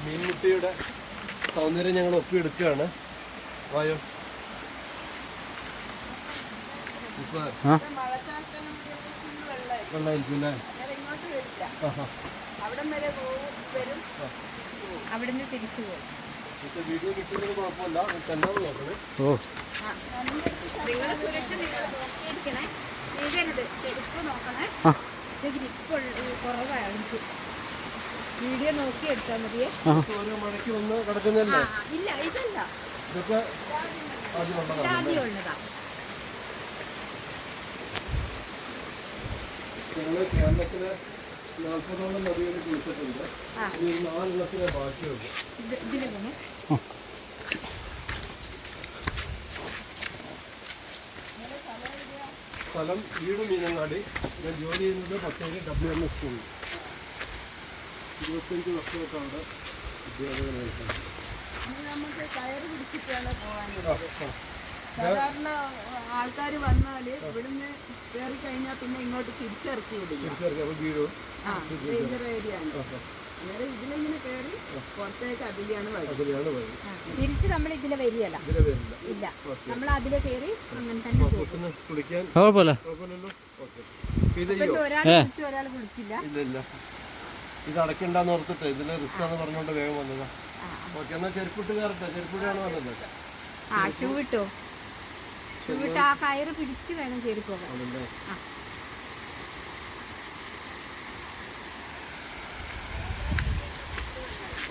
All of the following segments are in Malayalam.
മീൻമുട്ടിയുടെ സൗന്ദര്യം ഞങ്ങൾ ഒപ്പിയെടുക്കുകയാണ്. വായോ വെള്ളമായിരിക്കും അല്ലേ? അവിടുന്ന് തിരിച്ചു പോകും. വീഡിയോ കിട്ടുന്നത് കുഴപ്പമില്ല. എന്താണെന്ന് നോക്കണേ. നിങ്ങളെ സുരക്ഷ നിങ്ങൾ നോക്കിയിരിക്കണേ. ചെയ്യരുത്. ചെരുപ്പ് നോക്കണേ. ഗ്രിപ്പ് കുറവാണ്. വീഡിയോ നോക്കി എടുത്താൽ മതിയേ. ഓരോ മഴയ്ക്ക് വന്ന് കിടക്കുന്നല്ലേ? ഇല്ല, ഇതല്ല. ഇതൊക്കെ ആദ്യമുള്ളതാ. ഞങ്ങള് കേരളത്തിലെ 40ഓളം നദികളിൽ കുളിച്ചിട്ടുണ്ട്. 4 ബാക്കിയുണ്ട്. സ്ഥലം വീട് മീനങ്ങാടി. ഞാൻ ജോലി ചെയ്യുന്നത് പത്തേരി WM സ്കൂളിൽ. 25 വർഷമൊക്കെ അവിടെ വിദ്യാഭ്യാസമായിട്ടുണ്ട്. നമുക്ക് കയറ് പിടിച്ചിട്ടാണ് പോകാനുള്ളത്. സാധാരണ ആൾക്കാർ വന്നാല് ഇവിടുന്ന് കയറി കഴിഞ്ഞാൽ പിന്നെ ഇങ്ങോട്ട് തിരിച്ചിറക്കി വിടും. ഡേഞ്ചർ ഏരിയ ആണ്. നേരെ ഇതിലിങ്ങനെ കയറി പുറത്തേക്ക് അതിലെയാണ് വഴി. തിരിച്ച് നമ്മൾ ഇതിലെ വരികയല്ല. ഇല്ല, നമ്മൾ അതിലെ കയറി അങ്ങനെ തന്നെ ഒരാൾ കുളിച്ചു, ഒരാൾ കുളിച്ചില്ല. ഇല്ല, ഇത് അടയ്ക്കണ്ടെന്ന് ഓർത്തിട്ട് ഇതിലെ റിസ്ക് ആണെന്ന് പറഞ്ഞുകൊണ്ട് വേഗം വന്നതാ. ഓക്കെ, എന്നാൽ ചെരുപ്പിട്ട് കയറട്ടെ. ചെരുപ്പിട്ടാണ് വന്നത്. ഷൂ ഇട്ടോ. ഷൂ ഇട്ട് ആ കയറ് പിടിച്ചു വേണം കയറി പോകാൻ.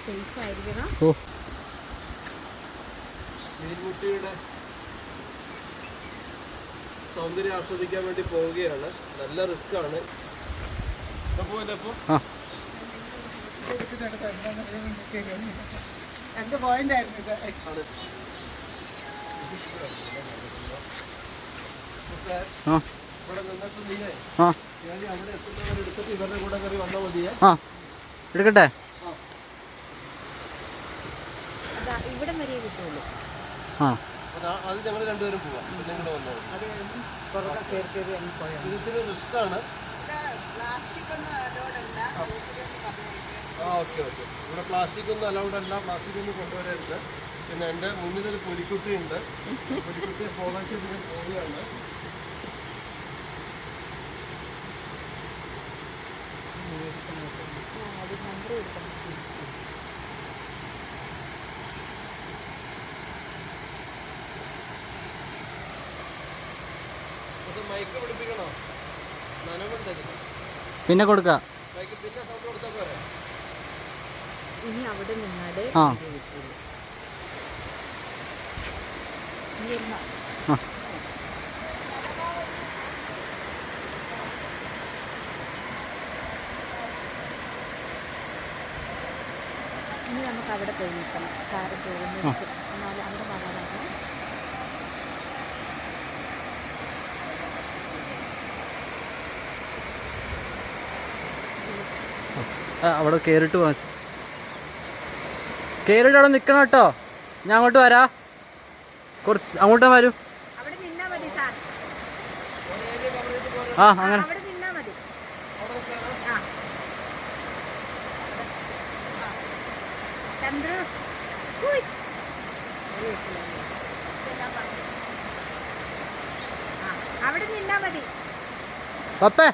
സേഫ് ആയിരിക്കണം. മീൻമുട്ടിയുടെ സൗന്ദര്യം ആസ്വദിക്കാൻ വേണ്ടി പോവുകയാണ്. നല്ല റിസ്ക് ആണ്. എന്റെ പോയിന്റ് ആയിരുന്നു ഇത്. ഇവിടെ നിന്നിട്ട് നീയേ അവിടെ എത്തുന്നവരെടുത്തിട്ട് ഇവരുടെ കൂടെ കയറി വന്നാൽ മതിയേ. എടുക്കട്ടെ. ഇവിടെ വരെ കിട്ടുള്ളൂ. അത് ഞങ്ങൾ രണ്ടുപേരും പോവാം. പിന്നെ ഇങ്ങോട്ട് വന്നോളൂ. ഇതിന് റിസ്ക് ആണ്. ഓക്കെ. ഇവിടെ പ്ലാസ്റ്റിക് ഒന്നും അലൗഡ് അല്ല. പ്ലാസ്റ്റിക് ഒന്നും കൊണ്ടുവരരുത്. പിന്നെ എൻ്റെ മുന്നിലൊരു പൊരിക്കുട്ടി ഉണ്ട്. പൊരിക്കുട്ടിയെ പോകാൻ ഇതിന് പോവുകയാണ്. മൈക്ക് പിടിപ്പിക്കണോ? നനവുണ്ട്. പിന്നെ കൊടുക്കാം. മൈക്ക് പിന്നെ സൗണ്ട് കൊടുത്താൽ പോരെ? ഇനി അവിടെ നിന്നാലേ ഇനി നമുക്ക് അവിടെ പോയി നിൽക്കണം. കാറ് പോകുന്നത് എന്നാലും അവിടെ വളരാണ്. അവിടെ കയറിയിട്ട് വാങ്ങിച്ചു. കയറിയിട്ട് അവിടെ നിൽക്കണം കേട്ടോ. ഞാൻ അങ്ങോട്ട് വരാം. കുറച്ച് അങ്ങോട്ട് വരും. അവിടെ നിന്നാ മതി സാർ. അങ്ങനെ അവിടെ നിന്നാ മതി. ചന്ദ്രു അവിടെ നിന്നാ മതി. പപ്പേ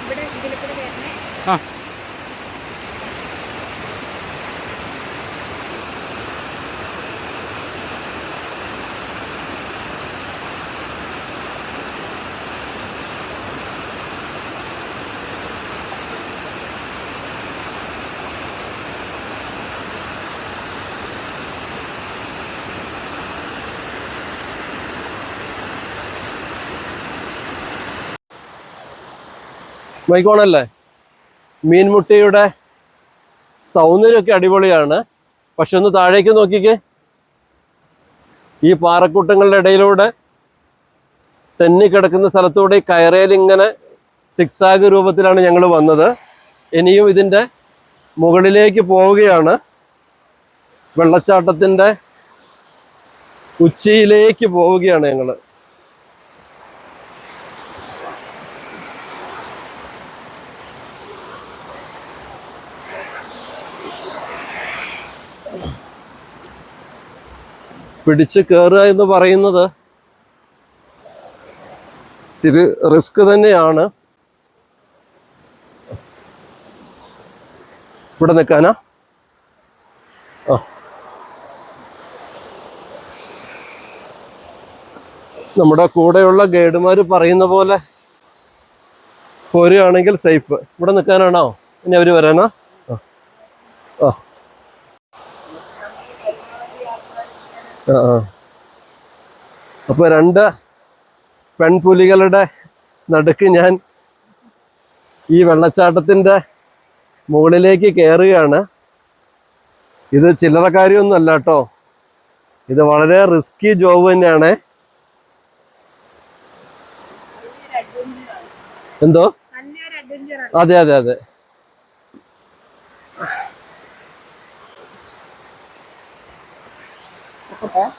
ഇവിടെ ഇതിൽ കൂടെ വരണേ. മൈക്കോണല്ലേ? മീൻമുട്ടിയുടെ സൗന്ദര്യമൊക്കെ അടിപൊളിയാണ്. പക്ഷെ ഒന്ന് താഴേക്ക് നോക്കിക്കേ. ഈ പാറക്കൂട്ടങ്ങളുടെ ഇടയിലൂടെ തെന്നിക്കിടക്കുന്ന സ്ഥലത്തൂടെ ഈ കയറയിൽ ഇങ്ങനെ സിക്സാഗ് രൂപത്തിലാണ് ഞങ്ങൾ വന്നത്. ഇനിയും ഇതിൻ്റെ മുകളിലേക്ക് പോവുകയാണ്. വെള്ളച്ചാട്ടത്തിൻ്റെ ഉച്ചിയിലേക്ക് പോവുകയാണ് ഞങ്ങൾ. പിടിച്ച് കയറുക എന്ന് പറയുന്നത് ഇത്തിരി റിസ്ക് തന്നെയാണ്. ഇവിടെ നിൽക്കാനാ? ആ, നമ്മുടെ കൂടെയുള്ള ഗൈഡുമാർ പറയുന്ന പോലെ പോരുകയാണെങ്കിൽ സേഫ്. ഇവിടെ നിൽക്കാനാണോ ഇനി അവർ വരാനാ? ആ ആ ആ. അപ്പൊ 2 പെൺപുലികളുടെ നടുക്ക് ഞാൻ ഈ വെള്ളച്ചാട്ടത്തിന്റെ മുകളിലേക്ക് കയറുകയാണ്. ഇത് ചില്ലറ കാര്യമൊന്നും അല്ല കേട്ടോ. ഇത് വളരെ റിസ്കി ജോബ് തന്നെയാണ്. എന്തോ? അതെ അതെ അതെ.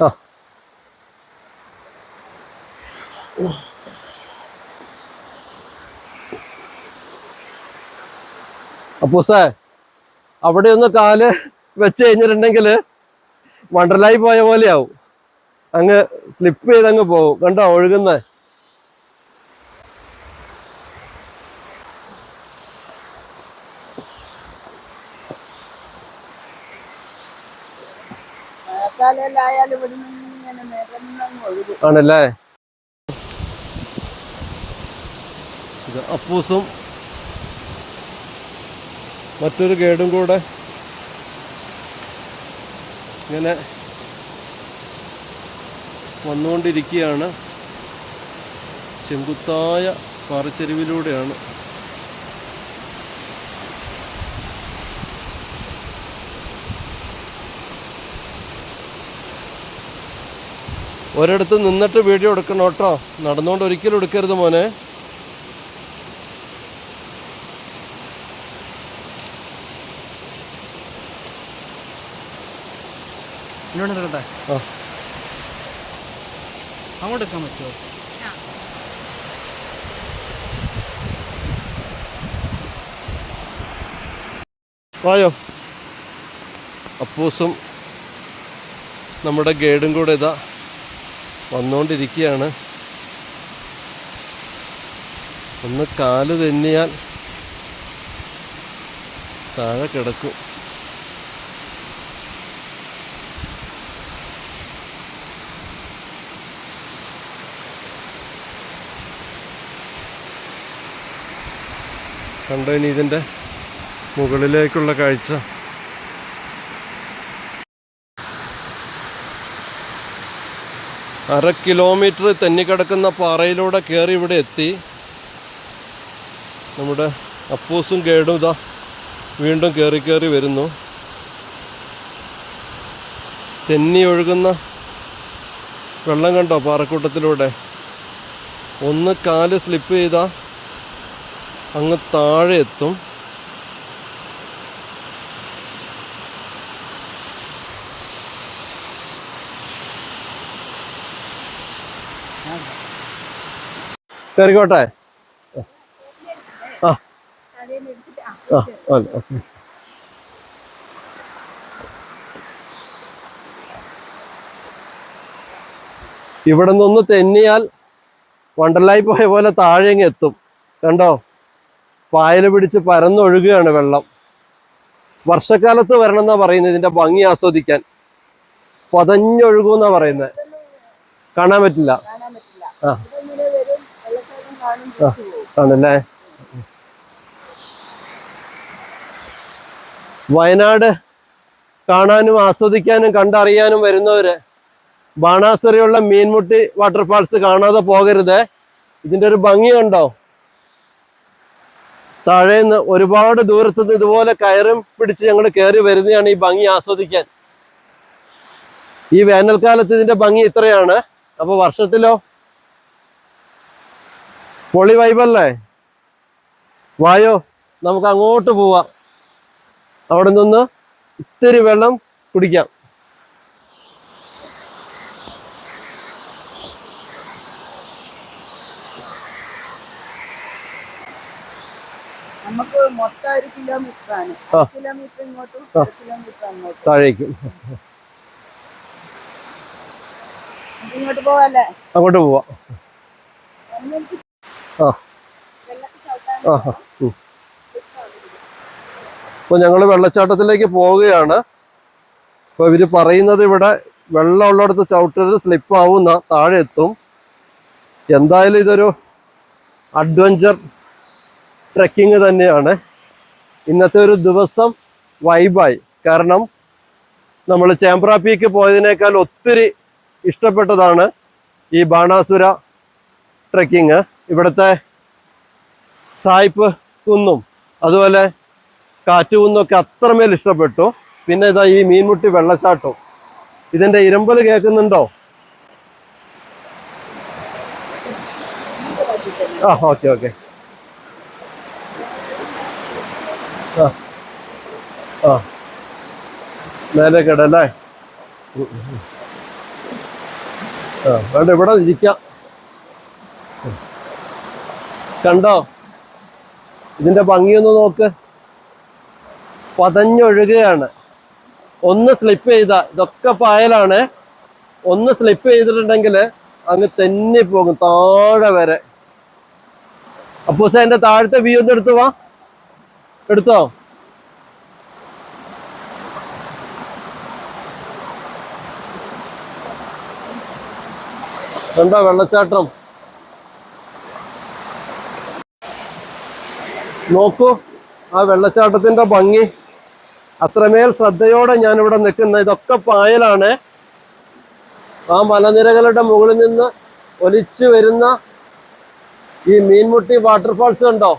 ആ, അപ്പൂസേ, അവിടെ ഒന്ന് കാല് വെച്ച് കഴിഞ്ഞിട്ടുണ്ടെങ്കിൽ വണ്ടർലായി പോയ പോലെയാവും. അങ്ങ് സ്ലിപ്പ് ചെയ്തങ്ങ് പോകും. കണ്ടോ ഒഴുകുന്നേ? ആണല്ലേ? ഇത് അപ്പൂസും മറ്റൊരു ഗൈഡും കൂടെ ഇങ്ങനെ വന്നുകൊണ്ടിരിക്കുകയാണ്. ചെങ്കുത്തായ പാറച്ചെരുവിലൂടെയാണ്. ഒരിടത്ത് നിന്നിട്ട് വീഡിയോ എടുക്കണം കേട്ടോ. നടന്നുകൊണ്ട് ഒരിക്കലും എടുക്കരുത് മോനെ. ആ, അങ്ങോട്ട് എടുക്കാൻ പറ്റുമോ? വായോ. അപ്പൂസും നമ്മുടെ ഗൈഡും കൂടെ ഇതാ വന്നുകൊണ്ടിരിക്കുകയാണ്. ഒന്ന് കാല് തെന്നിയാൽ താഴെ കിടക്കും. കണ്ടോ ഇനി ഇതിൻ്റെ മുകളിലേക്കുള്ള കാഴ്ച. അര കിലോമീറ്റർ തെന്നിക്കിടക്കുന്ന പാറയിലൂടെ കയറി ഇവിടെ എത്തി. നമ്മുടെ അപ്പൂസും ഗൈഡും ഇതാ വീണ്ടും കയറി വരുന്നു. തെന്നി ഒഴുകുന്ന വെള്ളം കണ്ടോ പാറക്കൂട്ടത്തിലൂടെ? ഒന്ന് കാല് സ്ലിപ്പ് ചെയ്താൽ അങ്ങ് താഴെ എത്തും. കയറിക്കോട്ടെ? ആ ആ അല്ല, ഓക്കെ. ഇവിടെ നിന്ന് തെന്നിയാൽ വണ്ടർലായി പോയ പോലെ താഴെങ്ങ് എത്തും. കണ്ടോ? പായൽ പിടിച്ച് പരന്നൊഴുകുകയാണ് വെള്ളം. വർഷക്കാലത്ത് വരണം എന്നാ പറയുന്നത് ഇതിന്റെ ഭംഗി ആസ്വദിക്കാൻ. പതഞ്ഞൊഴുകുന്നാ പറയുന്നത്. കാണാൻ പറ്റില്ല. ആ ആണല്ലേ? വയനാട് കാണാനും ആസ്വദിക്കാനും കണ്ടറിയാനും വരുന്നവര് ബാണാസുരയുള്ള മീൻമുട്ടി വാട്ടർഫാൾസ് കാണാതെ പോകരുത്. ഇതിന്റെ ഒരു ഭംഗി കണ്ടോ? താഴേന്ന് ഒരുപാട് ദൂരത്തുനിന്ന് ഇതുപോലെ കയറും പിടിച്ച് ഞങ്ങൾ കയറി വരുന്നതാണ് ഈ ഭംഗി ആസ്വദിക്കാൻ. ഈ വേനൽക്കാലത്ത് ഇതിന്റെ ഭംഗി ഇത്രയാണ്. അപ്പൊ വർഷത്തിലോ പൊളി വൈബല്ലേ. വായോ, നമുക്ക് അങ്ങോട്ട് പോവാം. അവിടെ നിന്ന് ഇത്തിരി വെള്ളം കുടിക്കാം. നമുക്ക് മൊത്തം 1 കിലോമീറ്റർ ആണ്. കിലോമീറ്റർ ഇങ്ങോട്ടും 1 കിലോമീറ്റർ അങ്ങോട്ടും. താഴേക്കും ഇങ്ങോട്ട് പോവാല്ലേ? അങ്ങോട്ട് പോവാം. ആ ആ അപ്പൊ ഞങ്ങള് വെള്ളച്ചാട്ടത്തിലേക്ക് പോവുകയാണ്. അപ്പൊ ഇവര് പറയുന്നത് ഇവിടെ വെള്ളം ഉള്ളിടത്ത് ചവിട്ടരുത്, സ്ലിപ്പ് ആവുന്ന, താഴെ എത്തും. എന്തായാലും ഇതൊരു അഡ്വഞ്ചർ ട്രെക്കിങ് തന്നെയാണ്. ഇന്നത്തെ ഒരു ദിവസം വൈബായി. കാരണം നമ്മൾ ചേമ്പ്ര പീക്ക് പോയതിനേക്കാൾ ഒത്തിരി ഇഷ്ടപ്പെട്ടതാണ് ഈ ബാണാസുര ട്രെക്കിങ്. ഇവിടുത്തെ സായിപ്പ് കുന്നും അതുപോലെ കാറ്റുകുന്നൊക്കെ അത്രമേൽ ഇഷ്ടപ്പെട്ടു. പിന്നെ ഇതാ ഈ മീൻമുട്ടി വെള്ളച്ചാട്ടവും. ഇതിന്റെ ഇരമ്പൽ കേൾക്കുന്നുണ്ടോ? ആ ഓക്കെ ഓക്കെ. ആ ആ നേരെ കേടല്ലേ. ആ വേണ്ട, ഇവിടെ ഇരിക്കാം. കണ്ടോ ഇതിന്റെ ഭംഗിയൊന്ന് നോക്ക്. പതഞ്ഞൊഴുകുകയാണ്. ഒന്ന് സ്ലിപ്പ് ചെയ്താ, ഇതൊക്കെ പായലാണ്, ഒന്ന് സ്ലിപ്പ് ചെയ്തിട്ടുണ്ടെങ്കിൽ അങ്ങ് തെന്നി പോകും താഴെ വരെ. അപ്പൂസ എന്റെ താഴത്തെ വ്യൂ ഒന്ന് എടുത്തു വാ. എടുത്തോ? കണ്ടോ വെള്ളച്ചാട്ടം? നോക്കൂ ആ വെള്ളച്ചാട്ടത്തിന്റെ ഭംഗി. അത്രമേൽ ശ്രദ്ധയോടെ ഞാനിവിടെ നിൽക്കുന്ന, ഇതൊക്കെ പായലാണ്. ആ മലനിരകളുടെ മുകളിൽ നിന്ന് ഒലിച്ചു വരുന്ന ഈ മീൻമുട്ടി വാട്ടർഫാൾസ് കണ്ടോ?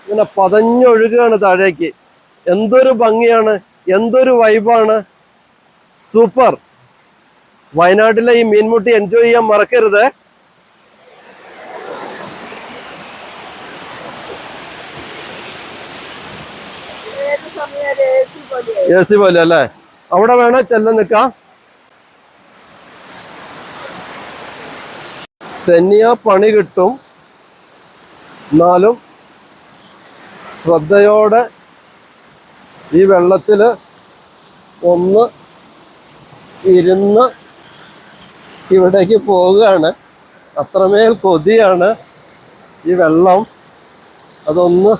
ഇങ്ങനെ പതഞ്ഞൊഴുകുകയാണ് താഴേക്ക്. എന്തൊരു ഭംഗിയാണ്, എന്തൊരു വൈബാണ്. സൂപ്പർ. വയനാട്ടിലെ ഈ മീൻമുട്ടി എൻജോയ് ചെയ്യാൻ മറക്കരുത്. AC പോലെ അല്ലേ? അവിടെ വേണേ ചെല്ലം നിൽക്കാം. തെന്നിയ പണി കിട്ടും. എന്നാലും ശ്രദ്ധയോടെ ഈ വെള്ളത്തില് ഒന്ന് ഇരുന്ന് ഇവിടേക്ക് പോവുകയാണ്. അത്രമേൽ കൊതിയാണ് ഈ വെള്ളം. അതൊന്ന്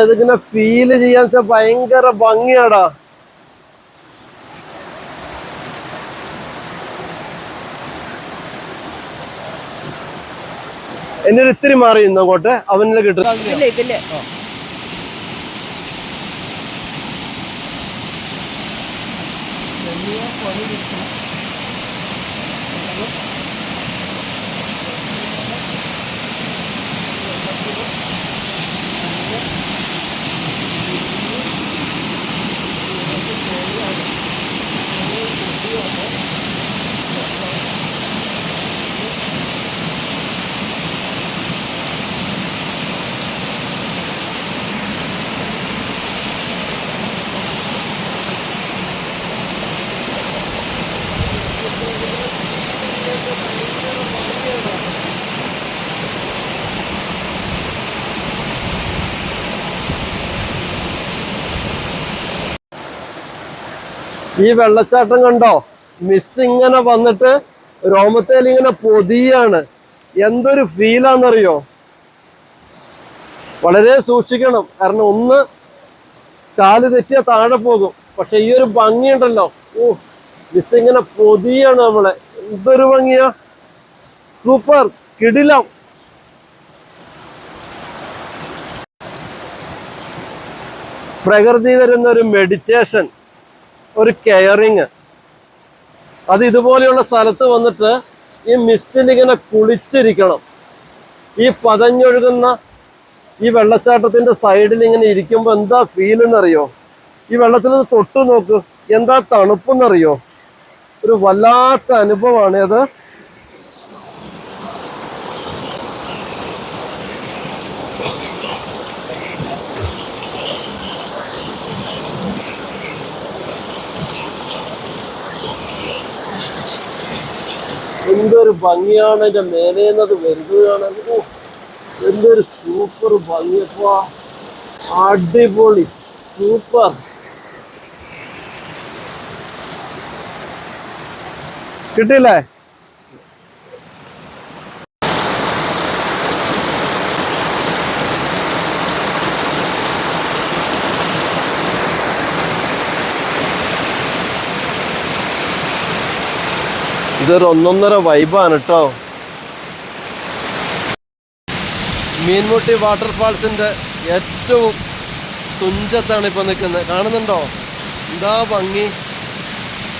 ഇതിങ്ങനെ ഫീല് ചെയ്യാൻ വെച്ചാൽ ഭയങ്കര ഭംഗിയാടാ. എന്റെ ഒരു ഇത്തിരി മാറി ഇന്ന് അങ്ങോട്ട് അവനെ കിട്ടും. ഈ വെള്ളച്ചാട്ടം കണ്ടോ? മിസ്റ്റ് ഇങ്ങനെ വന്നിട്ട് രോമത്തേൽ ഇങ്ങനെ പൊതിയാണ്. എന്തൊരു ഫീലാന്നറിയോ? വളരെ സൂക്ഷിക്കണം. കാരണം ഒന്ന് കാല് തെറ്റിയാൽ താഴെ പോകും. പക്ഷെ ഈ ഒരു ഭംഗിയുണ്ടല്ലോ, മിസ്റ്റ് ഇങ്ങനെ പൊതിയാണ് നമ്മളെ. എന്തൊരു ഭംഗിയാ. സൂപ്പർ കിടിലം. പ്രകൃതി തരുന്ന ഒരു മെഡിറ്റേഷൻ, ഒരു കെയറിങ്. അത് ഇതുപോലെയുള്ള സ്ഥലത്ത് വന്നിട്ട് ഈ മിസ്റ്റിൽ ഇങ്ങനെ കുളിച്ചിരിക്കണം. ഈ പതഞ്ഞൊഴുകുന്ന ഈ വെള്ളച്ചാട്ടത്തിന്റെ സൈഡിൽ ഇങ്ങനെ ഇരിക്കുമ്പോൾ എന്താ ഫീൽ എന്നറിയോ? ഈ വെള്ളത്തിൽ നിന്ന് തൊട്ടു നോക്ക്, എന്താ തണുപ്പെന്നറിയോ? ഒരു വല്ലാത്ത അനുഭവമാണ് അത്. എന്തൊരു ഭംഗിയാണ് അതിന്റെ മേലേന്നത് വരുന്നതാണ്. എന്തൊരു സൂപ്പർ ഭംഗിയപ്പോ, അടിപൊളി, സൂപ്പർ. കിട്ടിയില്ലേ? ഇതൊരു ഒന്നൊന്നര വൈബാണ് കേട്ടോ. മീൻമുട്ടി വാട്ടർഫാൾസിന്റെ ഏറ്റവും തുഞ്ചത്താണ് ഇപ്പൊ നിൽക്കുന്നത്. കാണുന്നുണ്ടോ എന്താ ഭംഗി?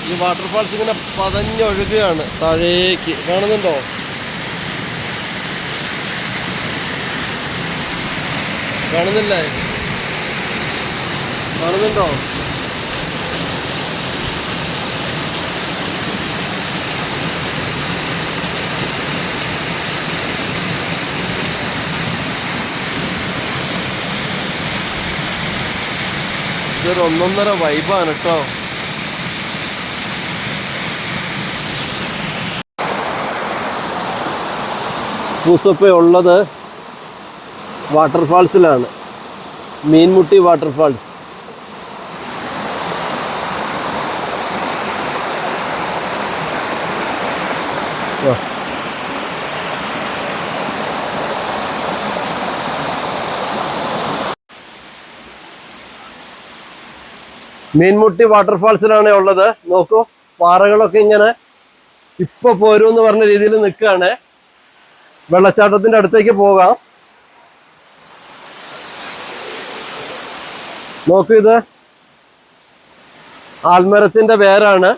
ഈ വാട്ടർഫാൾസ് ഇങ്ങനെ പതഞ്ഞൊഴുകുകയാണ് താഴേക്ക്. കാണുന്നുണ്ടോ? കാണുന്നില്ലേ? കാണുന്നുണ്ടോ? ഇതൊരു ഒന്നൊന്നര വൈബാണ് കേട്ടോ. പൂസപ്പ ഉള്ളത് വാട്ടർഫാൾസിലാണ്, മീൻമുട്ടി വാട്ടർഫാൾസ്. മീൻമുട്ടി വാട്ടർഫാൾസിലാണ് ഉള്ളത്. നോക്കൂ, പാറകളൊക്കെ ഇങ്ങനെ ഇപ്പൊ പോരൂന്ന് പറഞ്ഞ രീതിയിൽ നിൽക്കുകയാണ്. വെള്ളച്ചാട്ടത്തിന്റെ അടുത്തേക്ക് പോകാം. നോക്കൂ, ഇത് ആൽമരത്തിന്റെ വേരാണ്.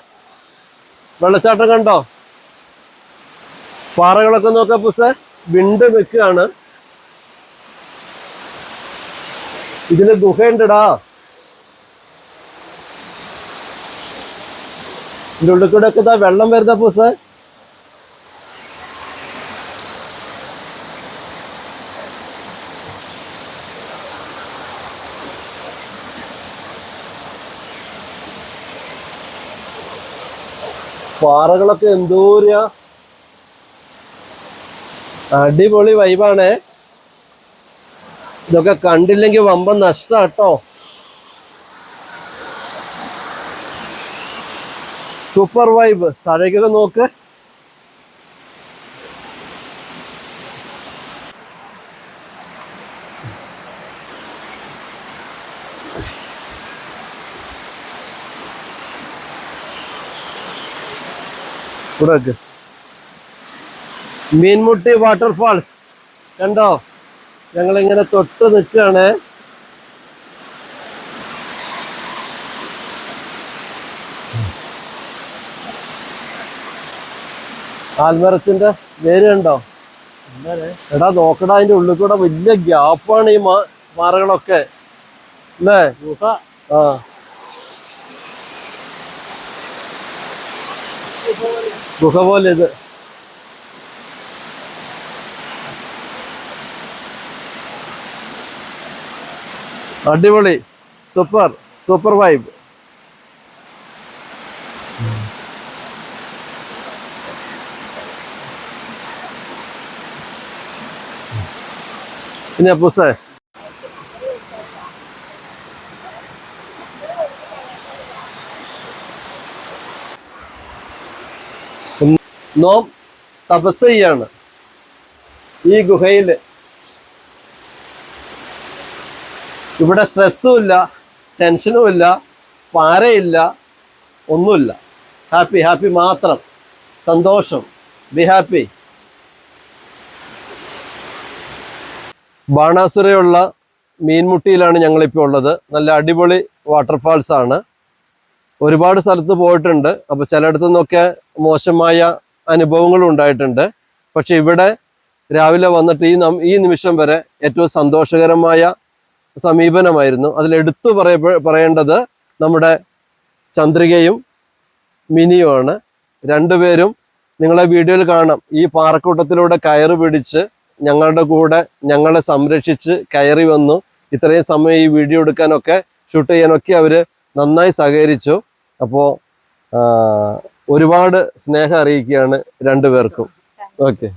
വെള്ളച്ചാട്ടം കണ്ടോ? പാറകളൊക്കെ നോക്ക പുസ വിണ്ട് നിൽക്കുകയാണ്. ഇതിന് ഗുഹയുണ്ടടാ. ഇതിന്റെ ഉള്ളിൽ കൂടെ ഒക്കെ വെള്ളം വരുന്ന പൂസ. പാറകളൊക്കെ എന്തോരാ അടിപൊളി വൈബാണ്. ഇതൊക്കെ കണ്ടില്ലെങ്കിൽ വമ്പൻ നഷ്ടാട്ടോ. Super vibe. താഴേക്കൊക്കെ നോക്ക്. മീൻമുട്ടി വാട്ടർഫാൾസ് കണ്ടോ? ഞങ്ങളിങ്ങനെ തൊട്ട് നിൽക്കുകയാണ്. ആൽമരത്തിന്റെ വേര് കണ്ടോ? എടാ നോക്കടാ, അതിന്റെ ഉള്ളിൽ കൂടെ വലിയ ഗ്യാപ്പാണ് ഈ പാറകളൊക്കെ അല്ലേ? ആ, ഗുഹ പോലെ ഇത്. അടിപൊളി, സൂപ്പർ, സൂപ്പർ വൈബ്. പിന്നെ പൂസേ നോം തപസ് ചെയ്യാണ് ഈ ഗുഹയില്. ഇവിടെ സ്ട്രെസ്സും ഇല്ല, ടെൻഷനും ഇല്ല, പാരയില്ല, ഒന്നുമില്ല. ഹാപ്പി ഹാപ്പി മാത്രം, സന്തോഷം. Be happy. ബാണാസുരയുള്ള മീൻമുട്ടിയിലാണ് ഞങ്ങളിപ്പോൾ ഉള്ളത്. നല്ല അടിപൊളി വാട്ടർഫാൾസ് ആണ്. ഒരുപാട് സ്ഥലത്ത് പോയിട്ടുണ്ട്. അപ്പോൾ ചിലയിടത്തു നിന്നൊക്കെ മോശമായ അനുഭവങ്ങളും ഉണ്ടായിട്ടുണ്ട്. പക്ഷെ ഇവിടെ രാവിലെ വന്നിട്ട് ഈ നിമിഷം വരെ ഏറ്റവും സന്തോഷകരമായ സമീപനമായിരുന്നു. അതിലെടുത്തു പറയേണ്ടത് നമ്മുടെ ചന്ദ്രികയും മിനിയുമാണ്. രണ്ടുപേരും നിങ്ങളെ വീഡിയോയിൽ കാണാം. ഈ പാറക്കൂട്ടത്തിലൂടെ കയറ് പിടിച്ച് ഞങ്ങളുടെ കൂടെ ഞങ്ങളെ സംരക്ഷിച്ച് കയറി വന്നു. ഇത്രയും സമയം ഈ വീഡിയോ എടുക്കാനൊക്കെ ഷൂട്ട് ചെയ്യാനൊക്കെ അവർ നന്നായി സഹകരിച്ചു. അപ്പോൾ ഒരുപാട് സ്നേഹം അറിയിക്കുകയാണ് രണ്ടുപേർക്കും. ഓക്കെ.